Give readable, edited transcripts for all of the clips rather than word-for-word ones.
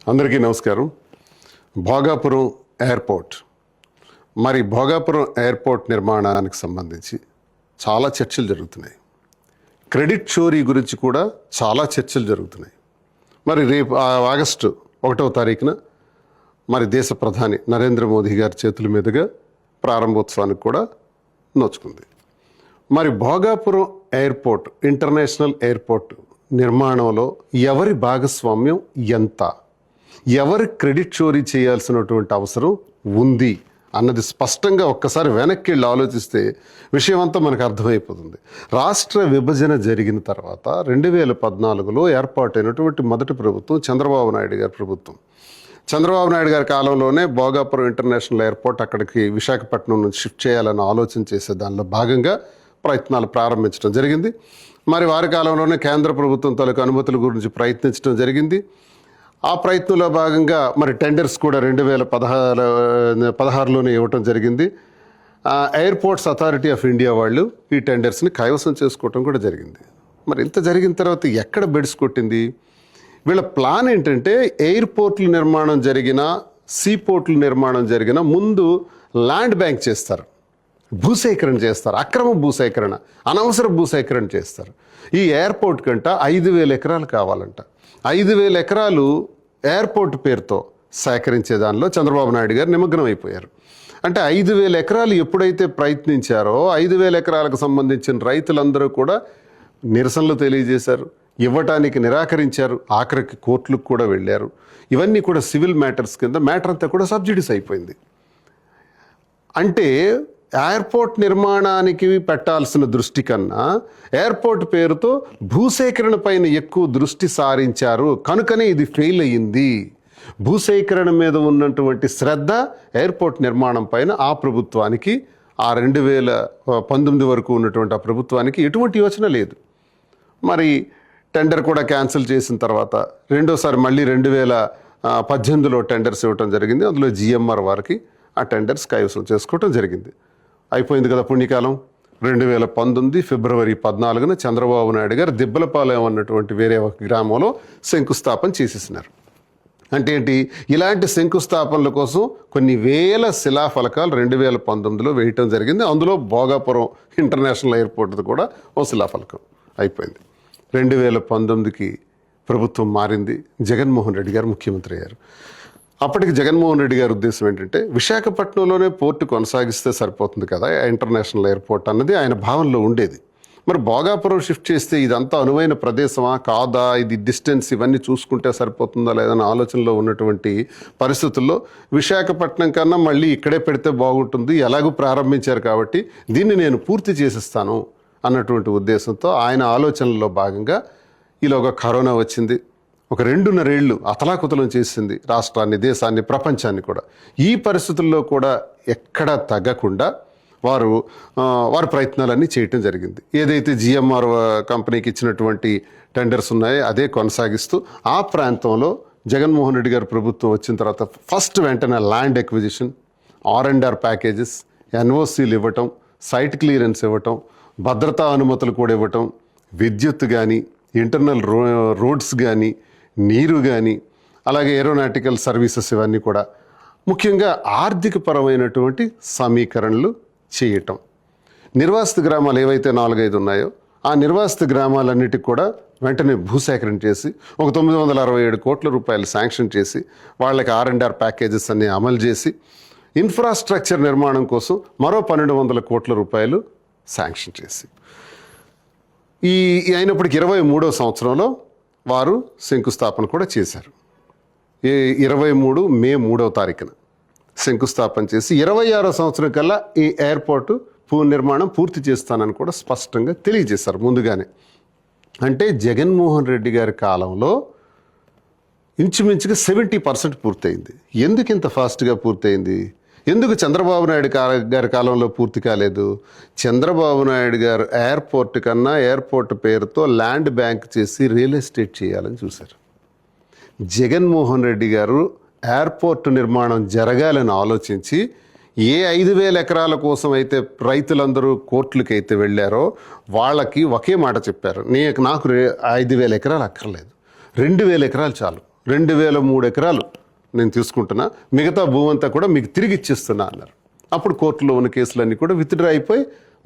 అందరికీ నమస్కారం. Bhogapuram airport Bhogapuram airport నిర్మాణానికి సంబంధించి చాలా చర్చలు జరుగుతున్నాయి. క్రెడిట్ చోరీ గురించి కూడా చాలా చర్చలు జరుగుతున్నాయి. రేపు ఆగస్టు 1వ తారీఖున దేశ ప్రధాని నరేంద్ర మోదీ గారి చేతుల మీదుగా ప్రారంభోత్సవానికి కూడా నోచుకుంది. భోగాపురం ఎయిర్పోర్ట్, ఇంటర్నేషనల్ ఎయిర్పోర్ట్ నిర్మాణంలో ఎవరి భాగస్వామ్యం ఎంత, ఎవరి క్రెడిట్ చోరీ చేయాల్సినటువంటి అవసరం ఉంది అన్నది స్పష్టంగా ఒక్కసారి వెనక్కి వెళ్ళి ఆలోచిస్తే విషయం అంతా మనకు అర్థమైపోతుంది. రాష్ట్ర విభజన జరిగిన తర్వాత 2014లో ఏర్పాటైనటువంటి మొదటి ప్రభుత్వం చంద్రబాబు నాయుడు గారి ప్రభుత్వం. చంద్రబాబు నాయుడు గారి కాలంలోనే భోగాపురం ఇంటర్నేషనల్ ఎయిర్పోర్ట్ అక్కడికి విశాఖపట్నం నుంచి షిఫ్ట్ చేయాలని ఆలోచన చేసే దానిలో భాగంగా ప్రయత్నాలు ప్రారంభించడం జరిగింది. వారి కాలంలోనే కేంద్ర ప్రభుత్వం తాలూకు అనుమతుల గురించి ప్రయత్నించడం జరిగింది. ఆ ప్రయత్నంలో భాగంగా టెండర్స్ కూడా 2016లోనే ఇవ్వటం జరిగింది. ఎయిర్పోర్ట్స్ అథారిటీ ఆఫ్ ఇండియా వాళ్ళు ఈ టెండర్స్ని కైవసం చేసుకోవటం కూడా జరిగింది. ఇంత జరిగిన తర్వాత ఎక్కడ బెడ్స్ కొట్టింది? వీళ్ళ ప్లాన్ ఏంటంటే ఎయిర్పోర్ట్ల నిర్మాణం జరిగిన, సీపోర్ట్ల నిర్మాణం జరిగిన ముందు ల్యాండ్ బ్యాంక్ చేస్తారు, భూసేకరణ చేస్తారు, అక్రమ భూసేకరణ, అనవసర భూసేకరణ చేస్తారు. ఈ ఎయిర్పోర్ట్ కంట 5,000 ఎకరాలు కావాలంట. 5,000 ఎకరాలు ఎయిర్పోర్ట్ పేరుతో సేకరించే దానిలో చంద్రబాబు నాయుడు గారు నిమగ్నం అయిపోయారు. అంటే 5,000 ఎకరాలు ఎప్పుడైతే ప్రయత్నించారో 5,000 ఎకరాలకు సంబంధించిన రైతులందరూ కూడా నిరసనలు తెలియజేశారు, ఇవ్వటానికి నిరాకరించారు, ఆఖరికి కోర్టులకు కూడా వెళ్ళారు. ఇవన్నీ కూడా సివిల్ మ్యాటర్స్ కింద మ్యాటర్ అంతా కూడా సబ్సిడీస్ అయిపోయింది. అంటే ఎయిర్పోర్ట్ నిర్మాణానికి పెట్టాల్సిన దృష్టి కన్నా ఎయిర్పోర్ట్ పేరుతో భూసేకరణ పైన ఎక్కువ దృష్టి సారించారు. కనుకనే ఇది ఫెయిల్ అయ్యింది. భూసేకరణ మీద ఉన్నటువంటి శ్రద్ధ ఎయిర్పోర్ట్ నిర్మాణం పైన ఆ ప్రభుత్వానికి, ఆ 2019 వరకు ఉన్నటువంటి ఆ ప్రభుత్వానికి ఎటువంటి యోచన లేదు. టెండర్ కూడా క్యాన్సిల్ చేసిన తర్వాత రెండోసారి మళ్ళీ 2018లో టెండర్స్ ఇవ్వటం జరిగింది. అందులో జిఎంఆర్ వారికి ఆ టెండర్స్ కైవసం చేసుకోవటం జరిగింది. అయిపోయింది కదా పుణ్యకాలం. 2019 ఫిబ్రవరి 14న చంద్రబాబు నాయుడు గారు దిబ్బలపాలెం అన్నటువంటి వేరే ఒక గ్రామంలో శంకుస్థాపన చేసేసినారు. అంటే ఏంటి? ఇలాంటి శంకుస్థాపనల కోసం కొన్ని వేల శిలాఫలకాలు 2019లో వేయటం జరిగింది. అందులో భోగాపురం ఇంటర్నేషనల్ ఎయిర్పోర్ట్ కూడా ఓ శిలాఫలకం అయిపోయింది. 2019కి ప్రభుత్వం మారింది. జగన్మోహన్ రెడ్డి గారు ముఖ్యమంత్రి అయ్యారు. అప్పటికి జగన్మోహన్ రెడ్డి గారి ఉద్దేశం ఏంటంటే విశాఖపట్నంలోనే పోర్టు కొనసాగిస్తే సరిపోతుంది కదా ఇంటర్నేషనల్ ఎయిర్పోర్ట్ అన్నది ఆయన భావనలో ఉండేది. భోగాపురం షిఫ్ట్ చేస్తే ఇదంతా అనువైన ప్రదేశమా కాదా, ఇది డిస్టెన్స్ ఇవన్నీ చూసుకుంటే సరిపోతుందా లేదన్న ఆలోచనలో ఉన్నటువంటి పరిస్థితుల్లో విశాఖపట్నం కన్నా మళ్ళీ ఇక్కడే పెడితే బాగుంటుంది, ఎలాగూ ప్రారంభించారు కాబట్టి దీన్ని నేను పూర్తి చేసిస్తాను అన్నటువంటి ఉద్దేశంతో ఆయన ఆలోచనలో భాగంగా ఈలోగా కరోనా వచ్చింది. ఒక 2.5 ఏళ్ళు అతలాకుతలం చేసింది రాష్ట్రాన్ని, దేశాన్ని, ప్రపంచాన్ని కూడా. ఈ పరిస్థితుల్లో కూడా ఎక్కడా తగ్గకుండా వారి ప్రయత్నాలన్నీ చేయటం జరిగింది. ఏదైతే జిఎంఆర్ కంపెనీకి ఇచ్చినటువంటి టెండర్స్ ఉన్నాయో అదే కొనసాగిస్తూ ఆ ప్రాంతంలో జగన్మోహన్ రెడ్డి గారి ప్రభుత్వం వచ్చిన తర్వాత ఫస్ట్ వెంటనే ల్యాండ్ ఎక్విజిషన్, R&R ప్యాకేజెస్, ఎన్ఓసీలు ఇవ్వటం, సైట్ క్లియరెన్స్ ఇవ్వటం, భద్రతా అనుమతులు కూడా ఇవ్వటం, విద్యుత్ కానీ, ఇంటర్నల్ రోడ్స్ కానీ, నీరు కానీ, అలాగే ఏరోనాటికల్ సర్వీసెస్ ఇవన్నీ కూడా ముఖ్యంగా ఆర్థిక పరమైనటువంటి సమీకరణలు చేయటం. నిర్వాసిత గ్రామాలు ఏవైతే 4-5 ఉన్నాయో ఆ నిర్వాసిత గ్రామాలన్నిటికి కూడా వెంటనే భూసేకరణ చేసి ఒక 967 కోట్ల రూపాయలు శాంక్షన్ చేసి వాళ్ళకి R&R ప్యాకేజెస్ అన్ని అమలు చేసి ఇన్ఫ్రాస్ట్రక్చర్ నిర్మాణం కోసం మరో 1,200 కోట్ల రూపాయలు శాంక్షన్ చేసి ఈ అయినప్పటికీ 23వ సంవత్సరంలో వారు శంకుస్థాపన కూడా చేశారు. 23 మే 3వ తారీఖున శంకుస్థాపన చేసి 26వ సంవత్సరం కల్లా ఈ ఎయిర్పోర్టు నిర్మాణం పూర్తి చేస్తానని కూడా స్పష్టంగా తెలియజేశారు ముందుగానే. అంటే జగన్మోహన్ రెడ్డి గారి కాలంలో ఇంచుమించుగా 70% పూర్తయింది. ఎందుకు ఇంత ఫాస్ట్గా పూర్తయింది? ఎందుకు చంద్రబాబు నాయుడు గారి కాలంలో పూర్తి కాలేదు? చంద్రబాబు నాయుడు గారు ఎయిర్పోర్ట్ కన్నా ఎయిర్పోర్ట్ పేరుతో ల్యాండ్ బ్యాంక్ చేసి రియల్ ఎస్టేట్ చేయాలని చూశారు. జగన్మోహన్ రెడ్డి గారు ఎయిర్పోర్ట్ నిర్మాణం జరగాలని ఆలోచించి ఏ 5,000 ఎకరాల కోసం అయితే రైతులందరూ కోర్టులకి అయితే వెళ్ళారో వాళ్ళకి ఒకే మాట చెప్పారు, నాకు 5,000 ఎకరాలు అక్కర్లేదు, 2,000 ఎకరాలు చాలు, 2003 ఎకరాలు నేను తీసుకుంటున్నా, మిగతా భూమి అంతా కూడా మీకు తిరిగి ఇచ్చిస్తున్నా అన్నారు. అప్పుడు కోర్టులో ఉన్న కేసులన్నీ కూడా విత్డ్రా అయిపోయి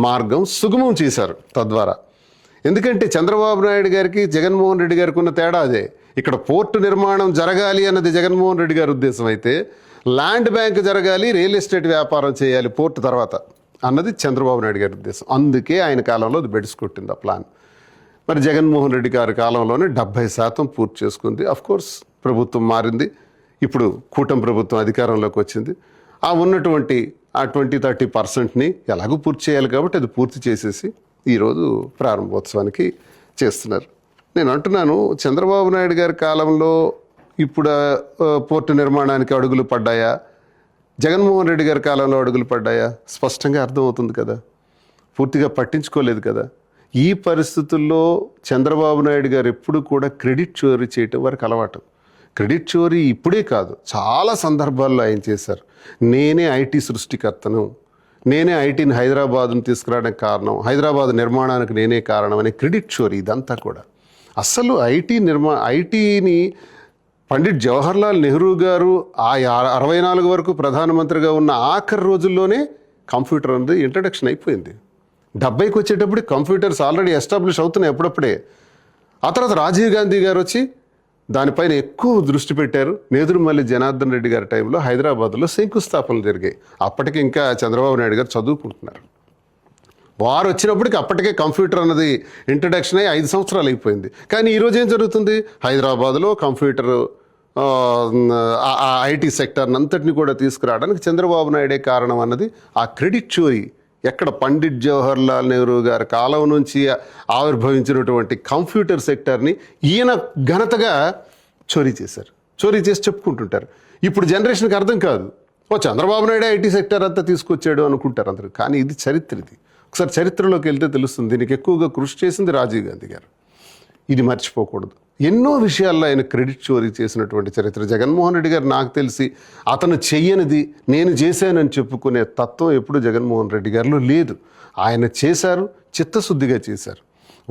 మార్గం సుగమం చేశారు తద్వారా. ఎందుకంటే చంద్రబాబు నాయుడు గారికి జగన్మోహన్ రెడ్డి గారికి ఉన్న తేడా అదే. ఇక్కడ పోర్టు నిర్మాణం జరగాలి అన్నది జగన్మోహన్ రెడ్డి గారి ఉద్దేశం అయితే, ల్యాండ్ బ్యాంక్ జరగాలి, రియల్ ఎస్టేట్ వ్యాపారం చేయాలి పోర్టు తర్వాత అన్నది చంద్రబాబు నాయుడు గారి ఉద్దేశం. అందుకే ఆయన కాలంలో అది బెడిసి కొట్టింది ఆ ప్లాన్. మరి జగన్మోహన్ రెడ్డి గారి కాలంలోనే 70% పూర్తి చేసుకుంది. కోర్స్ ప్రభుత్వం మారింది, ఇప్పుడు కూటమి ప్రభుత్వం అధికారంలోకి వచ్చింది. ఆ ఉన్నటువంటి ఆ 20-30%ని ఎలాగో పూర్తి చేయాలి కాబట్టి అది పూర్తి చేసేసి ఈరోజు ప్రారంభోత్సవానికి చేస్తున్నారు. నేను అంటున్నాను, చంద్రబాబు నాయుడు గారి కాలంలో ఇప్పుడు పోర్టు నిర్మాణానికి అడుగులు పడ్డాయా, జగన్మోహన్ రెడ్డి గారి కాలంలో అడుగులు పడ్డాయా? స్పష్టంగా అర్థమవుతుంది కదా. పూర్తిగా పట్టించుకోలేదు కదా. ఈ పరిస్థితుల్లో చంద్రబాబు నాయుడు గారు ఎప్పుడు కూడా క్రెడిట్ చోరీ చేయటం వారికి అలవాటు. క్రెడిట్ చోరీ ఇప్పుడే కాదు, చాలా సందర్భాల్లో ఆయన చేశారు. నేనే ఐటీ సృష్టికర్తను, నేనే ఐటీని హైదరాబాద్ను తీసుకురావడానికి కారణం, హైదరాబాద్ నిర్మాణానికి నేనే కారణం అనే క్రెడిట్ చోరీ ఇదంతా కూడా. అసలు ఐటీని పండిట్ జవహర్లాల్ నెహ్రూ గారు ఆ 64 వరకు ప్రధానమంత్రిగా ఉన్న ఆఖరి రోజుల్లోనే కంప్యూటర్ అనేది ఇంట్రడక్షన్ అయిపోయింది. 70కి వచ్చేటప్పుడు కంప్యూటర్స్ ఆల్రెడీ ఎస్టాబ్లిష్ అవుతున్నాయి అప్పుడప్పుడే. ఆ తర్వాత రాజీవ్ గాంధీ గారు వచ్చి దానిపైన ఎక్కువ దృష్టి పెట్టారు. నేదురుమల్లి జనార్దన్ రెడ్డి గారి టైంలో హైదరాబాద్లో శంకుస్థాపనలు జరిగాయి. అప్పటికి ఇంకా చంద్రబాబు నాయుడు గారు చదువుకుంటున్నారు. వారు వచ్చినప్పటికి అప్పటికే కంప్యూటర్ అన్నది ఇంట్రడక్షన్ అయ్యి 5 సంవత్సరాలు అయిపోయింది. కానీ ఈరోజు ఏం జరుగుతుంది? హైదరాబాద్లో కంప్యూటర్ ఐటీ సెక్టర్ని అంతటిని కూడా తీసుకురావడానికి చంద్రబాబు నాయుడే కారణం అన్నది ఆ క్రెడిట్ చోరీ. ఎక్కడ పండిట్ జవహర్లాల్ నెహ్రూ గారి కాలం నుంచి ఆవిర్భవించినటువంటి కంప్యూటర్ సెక్టర్ని ఈయన ఘనతగా చోరీ చేశారు. చోరీ చేసి చెప్పుకుంటుంటారు. ఇప్పుడు జనరేషన్కి అర్థం కాదు, చంద్రబాబు నాయుడే ఐటీ సెక్టర్ అంతా తీసుకొచ్చాడు అనుకుంటారు అందరూ. కానీ ఇది చరిత్ర. ఇది ఒకసారి చరిత్రలోకి వెళ్తే తెలుస్తుంది. దీనికి ఎక్కువగా కృషి చేసింది రాజీవ్ గాంధీ గారు. ఇది మర్చిపోకూడదు. ఎన్నో విషయాల్లో ఆయన క్రెడిట్ చోరీ చేసినటువంటి చరిత్ర. జగన్మోహన్ రెడ్డి గారు నాకు తెలిసి అతను చెయ్యనిది నేను చేశానని చెప్పుకునే తత్వం ఎప్పుడు జగన్మోహన్ రెడ్డి గారిలో లేదు. ఆయన చేశారు, చిత్తశుద్ధిగా చేశారు.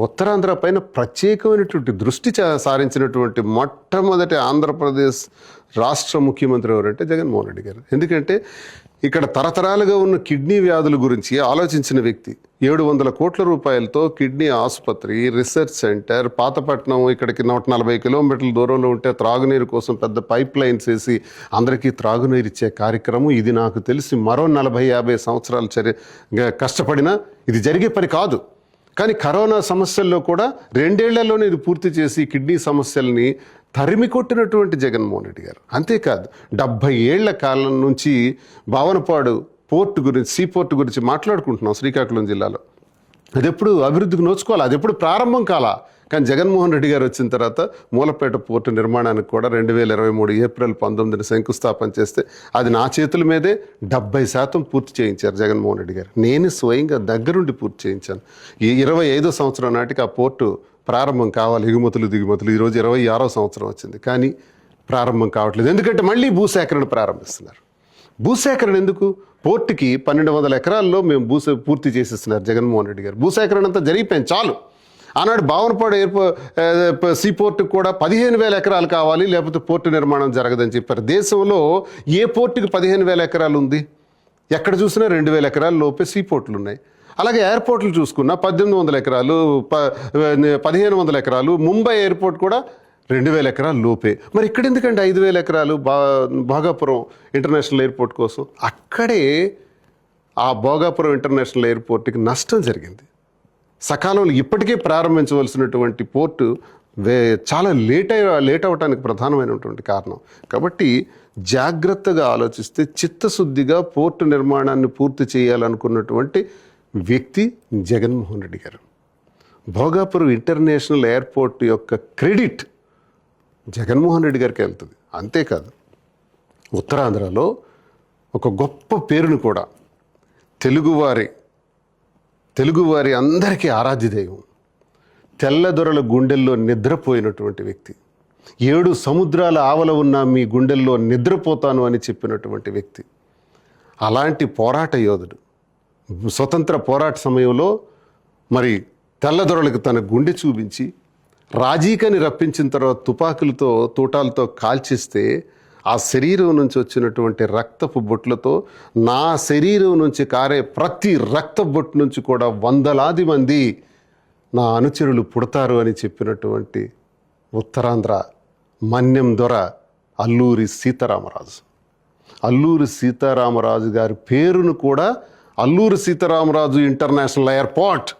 ఉత్తరాంధ్ర పైన ప్రత్యేకమైనటువంటి దృష్టి సారించినటువంటి మొట్టమొదటి ఆంధ్రప్రదేశ్ రాష్ట్ర ముఖ్యమంత్రి ఎవరంటే జగన్మోహన్ రెడ్డి గారు. ఎందుకంటే ఇక్కడ తరతరాలుగా ఉన్న కిడ్నీ వ్యాధుల గురించి ఆలోచించిన వ్యక్తి. 700 కోట్ల రూపాయలతో కిడ్నీ ఆసుపత్రి, రీసెర్చ్ సెంటర్, పాతపట్నం ఇక్కడికి 140 కిలోమీటర్ల దూరంలో ఉంటే త్రాగునీరు కోసం పెద్ద పైప్ లైన్స్ వేసి అందరికీ త్రాగునీరు ఇచ్చే కార్యక్రమం. ఇది నాకు తెలిసి మరో 40-50 సంవత్సరాలు కష్టపడినా ఇది జరిగే పని కాదు. కానీ కరోనా సమస్యల్లో కూడా 2 ఏళ్లలోనే ఇది పూర్తి చేసి కిడ్నీ సమస్యల్ని తరిమి కొట్టినటువంటి జగన్మోహన్ రెడ్డి గారు. అంతేకాదు 70 ఏళ్ల కాలం నుంచి భావనపాడు పోర్టు గురించి, సీ పోర్టు గురించి మాట్లాడుకుంటున్నాం శ్రీకాకుళం జిల్లాలో. అది ఎప్పుడు అభివృద్ధికి నోచుకోవాలి, అది ఎప్పుడు ప్రారంభం కాలా. కానీ జగన్మోహన్ రెడ్డి గారు వచ్చిన తర్వాత మూలపేట పోర్టు నిర్మాణానికి కూడా 2023 ఏప్రిల్ 19న శంకుస్థాపన చేస్తే అది నా చేతుల మీదే 70% పూర్తి చేయించారు జగన్మోహన్ రెడ్డి గారు. నేను స్వయంగా దగ్గరుండి పూర్తి చేయించాను. ఈ 25వ సంవత్సరం నాటికి ఆ పోర్టు ప్రారంభం కావాలి, ఎగుమతులు దిగుమతులు. ఈరోజు 26వ సంవత్సరం వచ్చింది, కానీ ప్రారంభం కావట్లేదు. ఎందుకంటే మళ్ళీ భూసేకరణ ప్రారంభిస్తున్నారు. భూసేకరణ ఎందుకు? పోర్టుకి 1200 ఎకరాల్లో మేము పూర్తి చేసేస్తున్నారు జగన్మోహన్ రెడ్డి గారు. భూసేకరణ అంతా జరిగిపోయింది, చాలు. ఆనాడు భావనపాడు సీ పోర్టుకు కూడా 15,000 ఎకరాలు కావాలి, లేకపోతే పోర్టు నిర్మాణం జరగదని చెప్పారు. దేశంలో ఏ పోర్టుకి 15,000 ఎకరాలు ఉంది? ఎక్కడ చూసినా 2,000 ఎకరాల లోపే సీ పోర్టులు ఉన్నాయి. అలాగే ఎయిర్పోర్ట్లు చూసుకున్నా 1800 ఎకరాలు, 1500 ఎకరాలు. ముంబై ఎయిర్పోర్ట్ కూడా 2000 ఎకరాల లోపే. మరి ఇక్కడ ఎందుకంటే 5,000 ఎకరాలు భోగాపురం ఇంటర్నేషనల్ ఎయిర్పోర్ట్ కోసం? అక్కడే ఆ భోగాపురం ఇంటర్నేషనల్ ఎయిర్పోర్ట్కి నష్టం జరిగింది. సకాలంలో ఇప్పటికే ప్రారంభించవలసినటువంటి పోర్టు చాలా లేట్ అవ్వటానికి ప్రధానమైనటువంటి కారణం. కాబట్టి జాగ్రత్తగా ఆలోచిస్తే చిత్తశుద్ధిగా పోర్టు నిర్మాణాన్ని పూర్తి చేయాలనుకున్నటువంటి వ్యక్తి జగన్మోహన్ రెడ్డి గారు. భోగాపురం ఇంటర్నేషనల్ ఎయిర్పోర్ట్ యొక్క క్రెడిట్ జగన్మోహన్ రెడ్డి గారికి వెళ్తుంది. అంతేకాదు ఉత్తరాంధ్రలో ఒక గొప్ప పేరును కూడా తెలుగువారి అందరికీ ఆరాధ్య దైవం, తెల్లదొరల గుండెల్లో నిద్రపోయినటువంటి వ్యక్తి, 7 సముద్రాల ఆవల ఉన్న మీ గుండెల్లో నిద్రపోతాను అని చెప్పినటువంటి వ్యక్తి, అలాంటి పోరాట యోధుడు. స్వతంత్ర పోరాట సమయంలో మరి తెల్లదొరలకు తన గుండె చూపించి రాజీకని రప్పించిన తర్వాత తుపాకులతో తూటాలతో కాల్చిస్తే ఆ శరీరం నుంచి వచ్చినటువంటి రక్తపు బొట్లతో నా శరీరం నుంచి కారే ప్రతి రక్త బొట్టు నుంచి కూడా వందలాది మంది నా అనుచరులు పుడతారు అని చెప్పినటువంటి ఉత్తరాంధ్ర మన్యం దొర అల్లూరి సీతారామరాజు. అల్లూరి సీతారామరాజు గారి పేరును కూడా అల్లూరి సీతారామరాజు ఇంటర్నేషనల్ ఎయిర్పోర్ట్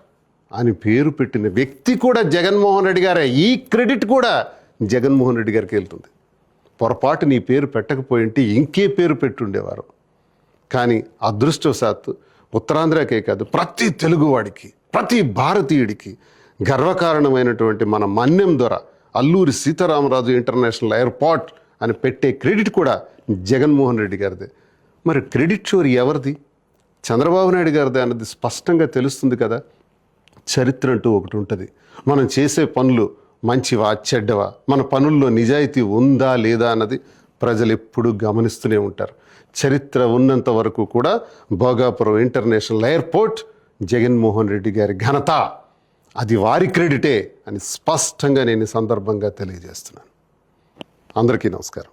అని పేరు పెట్టిన వ్యక్తి కూడా జగన్మోహన్ రెడ్డి గారే. ఈ క్రెడిట్ కూడా జగన్మోహన్ రెడ్డి గారికి వెళ్తుంది. పొరపాటు నీ పేరు పెట్టకపోయింటే ఇంకే పేరు పెట్టుండేవారు. కానీ అదృష్టవశాత్తు ఉత్తరాంధ్రకే కాదు, ప్రతి తెలుగువాడికి, ప్రతి భారతీయుడికి గర్వకారణమైనటువంటి మన మన్యం దొర అల్లూరి సీతారామరాజు ఇంటర్నేషనల్ ఎయిర్పోర్ట్ అని పెట్టే క్రెడిట్ కూడా జగన్మోహన్ రెడ్డి గారిదే. మరి క్రెడిట్ చోరీ ఎవరిది? చంద్రబాబు నాయుడు గారిదే అన్నది స్పష్టంగా తెలుస్తుంది కదా. చరిత్ర అంటూ ఒకటి ఉంటుంది. మనం చేసే పనులు మంచివా చెడ్డవా, మన పనుల్లో నిజాయితీ ఉందా లేదా అన్నది ప్రజలు ఎప్పుడూ గమనిస్తూనే ఉంటారు. చరిత్ర ఉన్నంత వరకు కూడా భోగాపురం ఇంటర్నేషనల్ ఎయిర్పోర్ట్ జగన్మోహన్ రెడ్డి గారి ఘనత, అది వారి క్రెడిటే అని స్పష్టంగా నేను ఈ సందర్భంగా తెలియజేస్తున్నాను. అందరికీ నమస్కారం.